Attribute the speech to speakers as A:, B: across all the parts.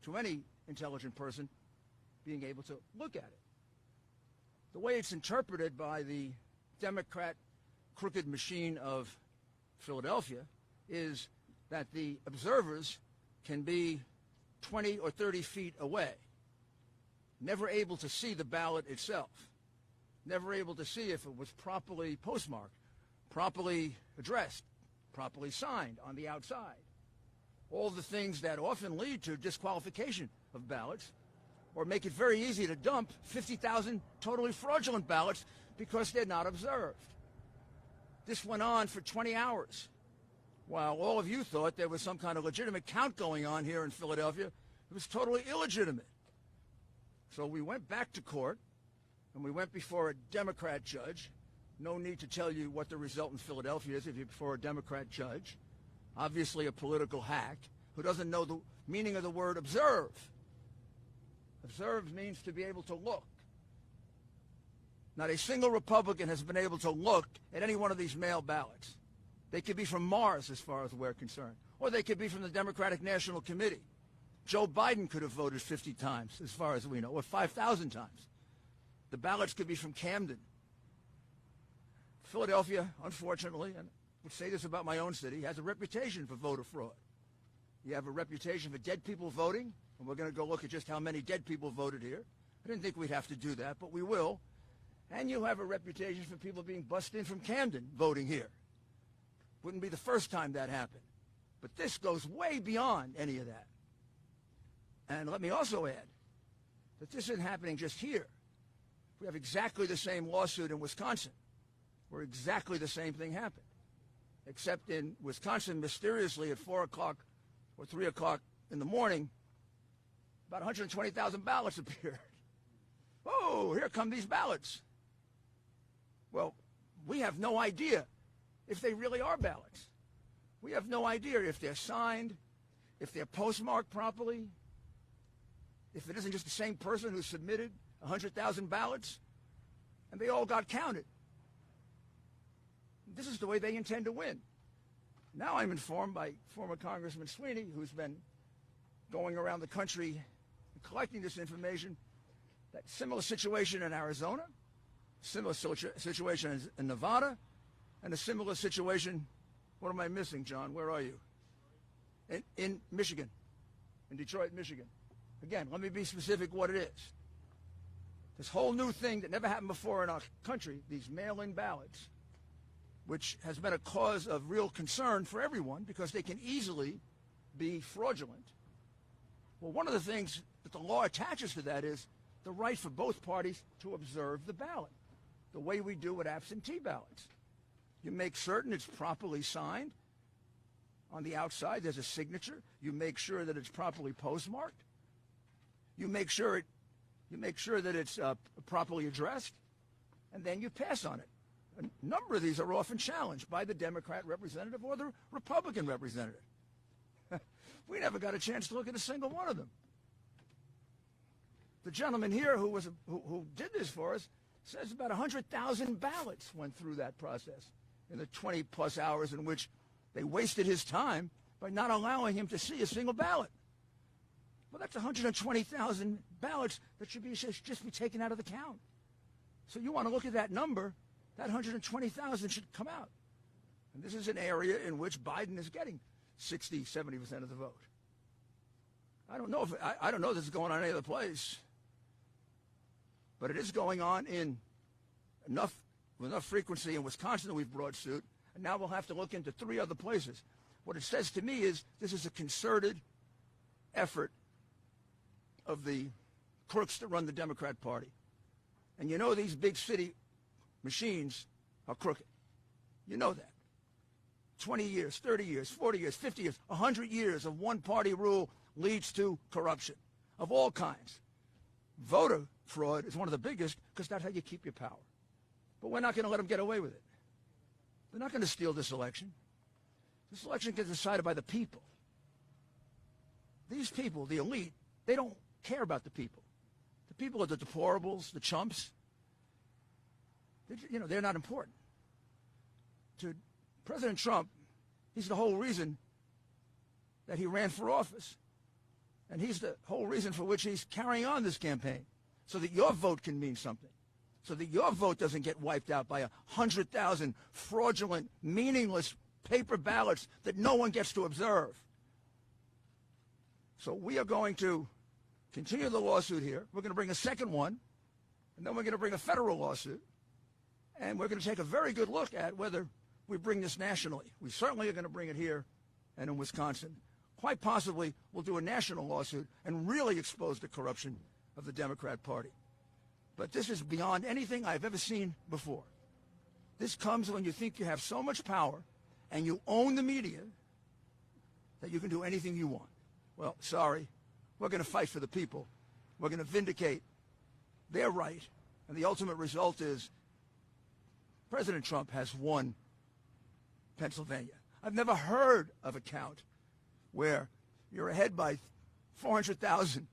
A: to any intelligent person being able to look at it. The way it's interpreted by the Democrat crooked machine of Philadelphia is that the observers can be 20 or 30 feet away, never able to see the ballot itself, never able to see if it was properly postmarked, properly addressed, properly signed on the outside. All the things that often lead to disqualification of ballots or make it very easy to dump 50,000 totally fraudulent ballots because they're not observed. This went on for 20 hours. While all of you thought there was some kind of legitimate count going on here in Philadelphia, it was totally illegitimate. So we went back to court, and we went before a Democrat judge. No need to tell you what the result in Philadelphia is if you're before a Democrat judge. Obviously a political hack who doesn't know the meaning of the word observe. Observe means to be able to look. Not a single Republican has been able to look at any one of these mail ballots. They could be from Mars as far as we're concerned, or they could be from the Democratic National Committee. Joe Biden could have voted 50 times as far as we know, or 5,000 times. The ballots could be from Camden. Philadelphia, unfortunately, and I would say this about my own city, has a reputation for voter fraud. You have a reputation for dead people voting, and we're going to go look at just how many dead people voted here. I didn't think we'd have to do that, but we will. And you have a reputation for people being bussed in from Camden voting here. Wouldn't be the first time that happened. But this goes way beyond any of that. And let me also add that this isn't happening just here. We have exactly the same lawsuit in Wisconsin, where exactly the same thing happened. Except in Wisconsin, mysteriously at 4 o'clock or 3 o'clock in the morning, about 120,000 ballots appeared. Oh, here come these ballots. Well, we have no idea if they really are ballots. We have no idea if they're signed, if they're postmarked properly, if it isn't just the same person who submitted 100,000 ballots, and they all got counted. This is the way they intend to win. Now I'm informed by former Congressman Sweeney, who's been going around the country and collecting this information, that similar situation in Arizona, similar situation in Nevada, and a similar situation, what am I missing, John? Where are you? In Michigan, in Detroit, Michigan. Again, let me be specific what it is. This whole new thing that never happened before in our country, these mail-in ballots, which has been a cause of real concern for everyone because they can easily be fraudulent. Well, one of the things that the law attaches to that is the right for both parties to observe the ballot, the way we do with absentee ballots. You make certain it's properly signed. On the outside, there's a signature. You make sure that it's properly postmarked. You make sure that it's properly addressed, and then you pass on it. A number of these are often challenged by the Democrat representative or the Republican representative. We never got a chance to look at a single one of them. The gentleman here who did this for us says about 100,000 ballots went through that process in the 20-plus hours in which they wasted his time by not allowing him to see a single ballot. Well, that's 120,000 ballots that should just be taken out of the count. So you want to look at that number, that 120,000 should come out. And this is an area in which Biden is getting 60, 70% of the vote. I don't know if this is going on any other place, but it is going on in with enough frequency in Wisconsin that we've brought suit, and now we'll have to look into 3 other places. What it says to me is this is a concerted effort of the crooks that run the Democrat Party. And you know these big city machines are crooked. You know that. 20 years, 30 years, 40 years, 50 years, 100 years of one-party rule leads to corruption of all kinds. Voter fraud is one of the biggest because that's how you keep your power. But we're not going to let them get away with it. They're not going to steal this election. This election gets decided by the people. These people, the elite, they don't care about the people. The people are the deplorables, the chumps. They're not important. To President Trump, he's the whole reason that he ran for office. And he's the whole reason for which he's carrying on this campaign, so that your vote can mean something, so that your vote doesn't get wiped out by 100,000 fraudulent, meaningless paper ballots that no one gets to observe. So we are going to continue the lawsuit here. We're going to bring a second one, and then we're going to bring a federal lawsuit. And we're going to take a very good look at whether we bring this nationally. We certainly are going to bring it here and in Wisconsin. Quite possibly, we'll do a national lawsuit and really expose the corruption of the Democrat Party. But this is beyond anything I've ever seen before. This comes when you think you have so much power and you own the media that you can do anything you want. Well, sorry, we're going to fight for the people. We're going to vindicate their right, and the ultimate result is President Trump has won Pennsylvania. I've never heard of a count where you're ahead by 400,000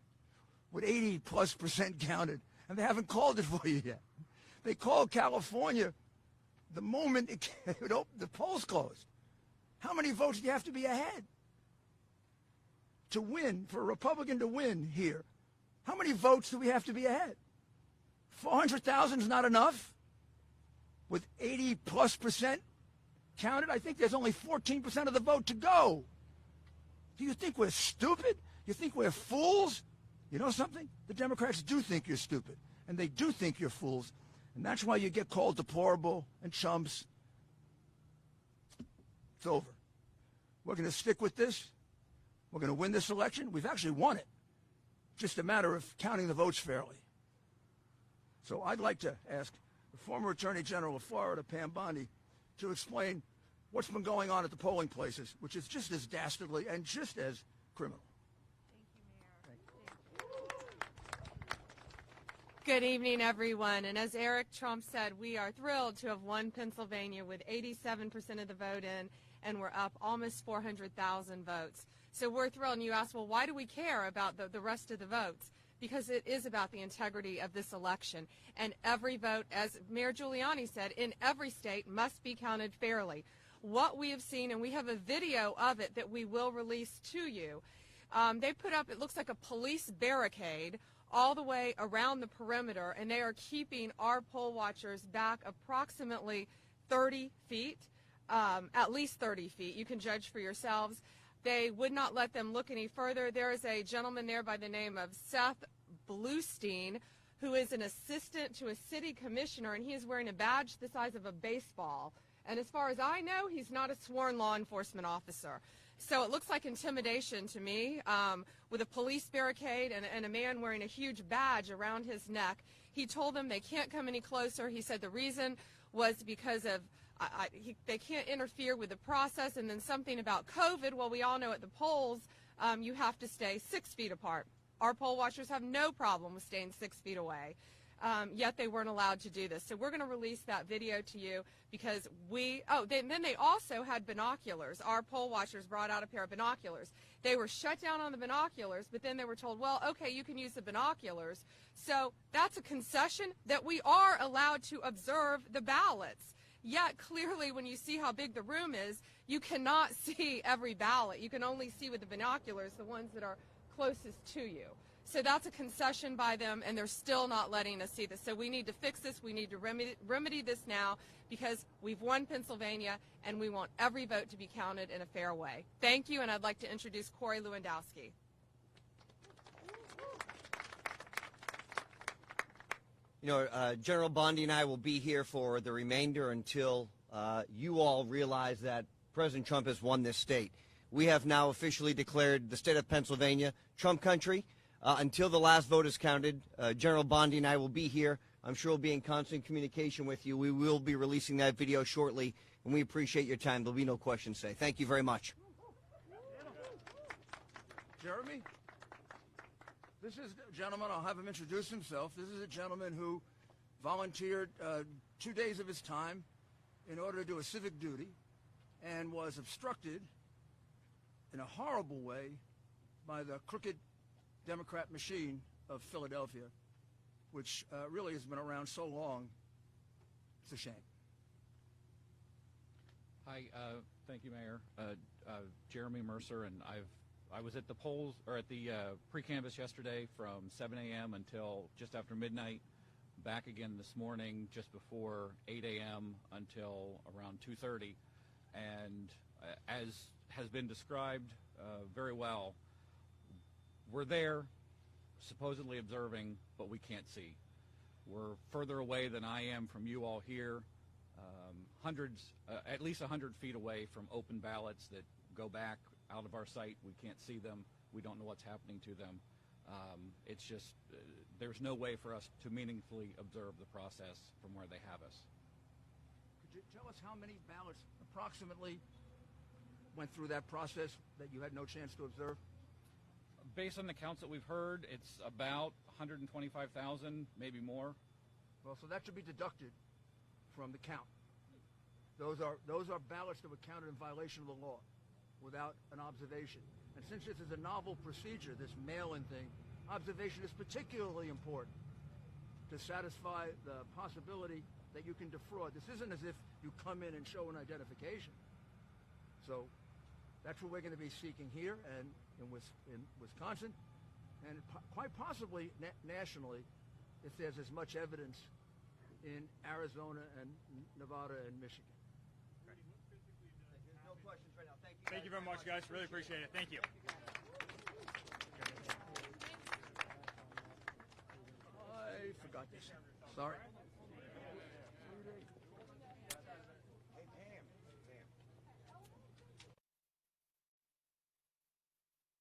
A: with 80+% counted, and they haven't called it for you yet. They called California the moment the polls closed. How many votes do you have to be ahead to win, for a Republican to win here? How many votes do we have to be ahead? 400,000 is not enough? With 80+% counted, I think there's only 14% of the vote to go. Do you think we're stupid? You think we're fools? You know something? The Democrats do think you're stupid, and they do think you're fools, and that's why you get called deplorable and chumps. It's over. We're going to stick with this. We're going to win this election. We've actually won it. Just a matter of counting the votes fairly. So I'd like to ask the former Attorney General of Florida, Pam Bondi, to explain what's been going on at the polling places, which is just as dastardly and just as criminal.
B: Thank you, Mayor. Good evening, everyone. And as Eric Trump said, we are thrilled to have won Pennsylvania with 87% of the vote in, and we're up almost 400,000 votes. So we're thrilled. And you ask, well, why do we care about the rest of the votes? Because it is about the integrity of this election. And every vote, as Mayor Giuliani said, in every state must be counted fairly. What we have seen, and we have a video of it that we will release to you, they put up, it looks like a police barricade all the way around the perimeter, and they are keeping our poll watchers back approximately 30 feet, at least 30 feet. You can judge for yourselves. They would not let them look any further. There is a gentleman there by the name of Seth Bluestein, who is an assistant to a city commissioner, and he is wearing a badge the size of a baseball. And as far as I know, he's not a sworn law enforcement officer. So it looks like intimidation to me, with a police barricade and a man wearing a huge badge around his neck. He told them they can't come any closer. He said the reason was because of they can't interfere with the process, and then something about COVID. Well, we all know at the polls you have to stay 6 feet apart. Our poll watchers have no problem with staying 6 feet away, yet they weren't allowed to do this. So we're going to release that video to you because then they also had binoculars. Our poll watchers brought out a pair of binoculars. They were shut down on the binoculars, but then they were told, well, okay, you can use the binoculars. So that's a concession that we are allowed to observe the ballots. Yet, clearly, when you see how big the room is, you cannot see every ballot. You can only see with the binoculars the ones that are closest to you. So that's a concession by them, and they're still not letting us see this. So we need to fix this. We need to remedy this now because we've won Pennsylvania, and we want every vote to be counted in a fair way. Thank you, and I'd like to introduce Corey Lewandowski.
C: You know, General Bondi and I will be here for the remainder until you all realize that President Trump has won this state. We have now officially declared the state of Pennsylvania Trump country. Until the last vote is counted, General Bondi and I will be here. I'm sure we'll be in constant communication with you. We will be releasing that video shortly, and we appreciate your time. There'll be no questions today. Thank you very much.
A: Jeremy? This is a gentleman, I'll have him introduce himself. This is a gentleman who volunteered 2 days of his time in order to do a civic duty and was obstructed in a horrible way by the crooked Democrat machine of Philadelphia, which really has been around so long, it's a shame.
D: Hi, thank you, Mayor. Jeremy Mercer, and I've I was at the polls, or at the pre-canvass yesterday from 7 a.m. until just after midnight. Back again this morning just before 8 a.m. until around 2:30. And as has been described very well, we're there, supposedly observing, but we can't see. We're further away than I am from you all here, at least 100 feet away from open ballots that go back out of our sight. We can't see them. We don't know what's happening to them. It's just, there's no way for us to meaningfully observe the process from where they have us.
A: Could you tell us how many ballots approximately went through that process that you had no chance to observe?
D: Based on the counts that we've heard, it's about 125,000, maybe more.
A: Well, so that should be deducted from the count. Those are ballots that were counted in violation of the law without an observation. And since this is a novel procedure, this mail-in thing, observation is particularly important to satisfy the possibility that you can defraud. This isn't as if you come in and show an identification. So that's what we're going to be seeking here and in Wisconsin, and quite possibly nationally, if there's as much evidence in Arizona and Nevada and Michigan.
C: No questions right now. Thank you.
E: Thank you very much, guys. Really appreciate it. Thank you.
A: I forgot this. Sorry.